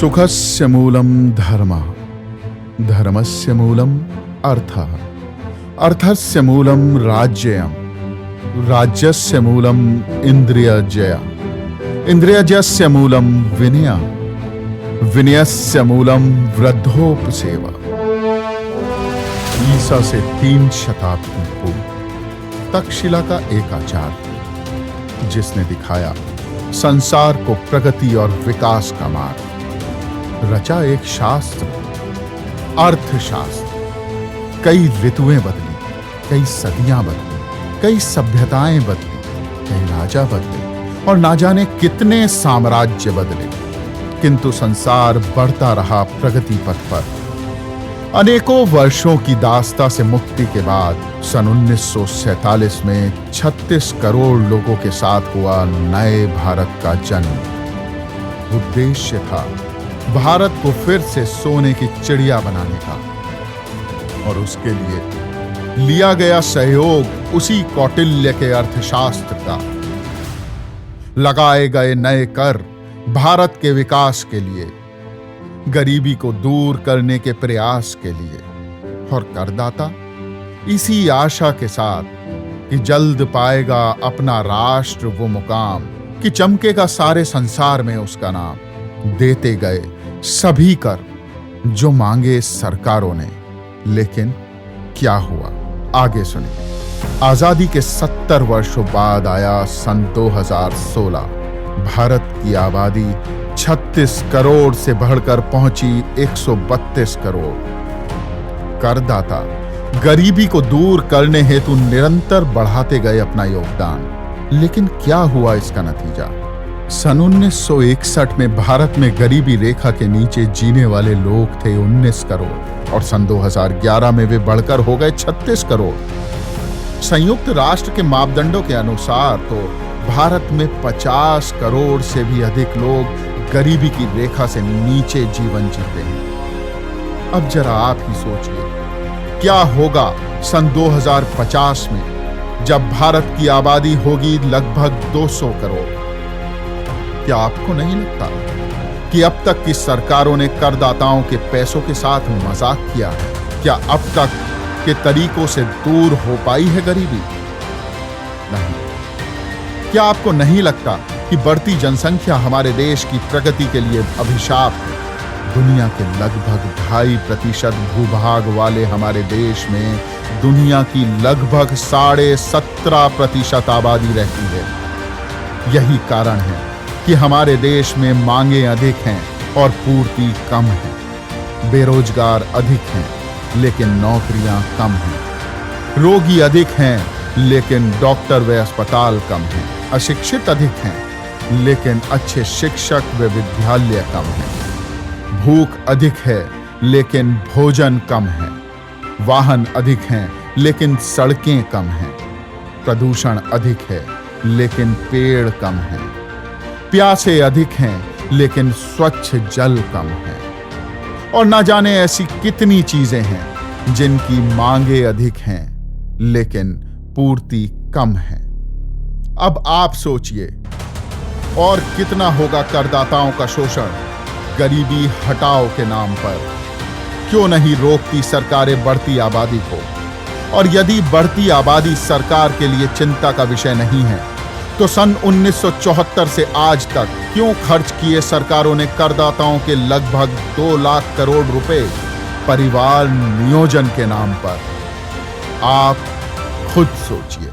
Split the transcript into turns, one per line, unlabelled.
सुखस्य मूलम धर्मः, धर्मस्य मूलम अर्थः, अर्थस्य मूलम राज्यम्, राज्यस्य मूलम इंद्रियजयः, इंद्रियजयस्य मूलम विनयः, विनयस्य मूलम वृद्धोपसेवा। ईसा से 3 शताब्दी पूर्व तक्षशिला का एक आचार्य, जिसने दिखाया संसार को प्रगति और विकास का मार्ग, रचा एक शास्त्र, अर्थशास्त्र। कई ऋतुएं बदली, कई सदियां बदली, कई सभ्यताएं बदली, कई राजा बदले और ना जाने कितने साम्राज्य बदले, किंतु संसार बढ़ता रहा प्रगति पथ पर। अनेकों वर्षों की दास्ता से मुक्ति के बाद सन 1947 में 36 करोड़ लोगों के साथ हुआ नए भारत का जन्म। उद्देश्य था भारत को फिर से सोने की चिड़िया बनाने का, और उसके लिए लिया गया सहयोग उसी कौटिल्य के अर्थशास्त्र का। लगाए गए नए कर भारत के विकास के लिए, गरीबी को दूर करने के प्रयास के लिए, और करदाता इसी आशा के साथ कि जल्द पाएगा अपना राष्ट्र वो मुकाम कि चमकेगा सारे संसार में उसका नाम, देते गए सभी कर जो मांगे सरकारों ने। लेकिन क्या हुआ, आगे सुनिए। आजादी के 70 वर्षों बाद आया सन 2016। भारत की आबादी 36 करोड़ से बढ़कर पहुंची 132 करोड़। करदाता गरीबी को दूर करने हेतु निरंतर बढ़ाते गए अपना योगदान। लेकिन क्या हुआ इसका नतीजा? सन 1961 में भारत में गरीबी रेखा के नीचे जीने वाले लोग थे 19 करोड़ और सन 2011 में वे बढ़कर हो गए 36 करोड़। संयुक्त राष्ट्र के मापदंडों के अनुसार तो भारत में 50 करोड़ से भी अधिक लोग गरीबी की रेखा से नीचे जीवन जीते हैं। अब जरा आप ही सोचिए, क्या होगा सन 2050 में, जब भारत की आबादी होगी लगभग 200 करोड़। क्या आपको नहीं लगता कि अब तक की सरकारों ने करदाताओं के पैसों के साथ मजाक किया है? क्या अब तक के तरीकों से दूर हो पाई है गरीबी? नहीं। क्या आपको नहीं लगता कि बढ़ती जनसंख्या हमारे देश की प्रगति के लिए अभिशाप है? दुनिया के लगभग 2.5% भूभाग वाले हमारे देश में दुनिया की लगभग 17.5% आबादी रहती है। यही कारण है कि हमारे देश में मांगे अधिक हैं और पूर्ति कम है। बेरोजगार अधिक हैं लेकिन नौकरियां कम हैं। रोगी अधिक हैं लेकिन डॉक्टर व अस्पताल कम हैं। अशिक्षित अधिक हैं लेकिन अच्छे शिक्षक व विद्यालय कम हैं। भूख अधिक है लेकिन भोजन कम है। वाहन अधिक हैं लेकिन सड़कें कम हैं। प्रदूषण अधिक है लेकिन पेड़ कम हैं। प्यासे अधिक हैं लेकिन स्वच्छ जल कम है। और ना जाने ऐसी कितनी चीजें हैं जिनकी मांगे अधिक हैं लेकिन पूर्ति कम है। अब आप सोचिए, और कितना होगा करदाताओं का शोषण गरीबी हटाओ के नाम पर। क्यों नहीं रोकती सरकारें बढ़ती आबादी को? और यदि बढ़ती आबादी सरकार के लिए चिंता का विषय नहीं है, तो सन 1974 से आज तक क्यों खर्च किए सरकारों ने करदाताओं के लगभग 2 लाख करोड़ रुपए परिवार नियोजन के नाम पर? आप खुद सोचिए।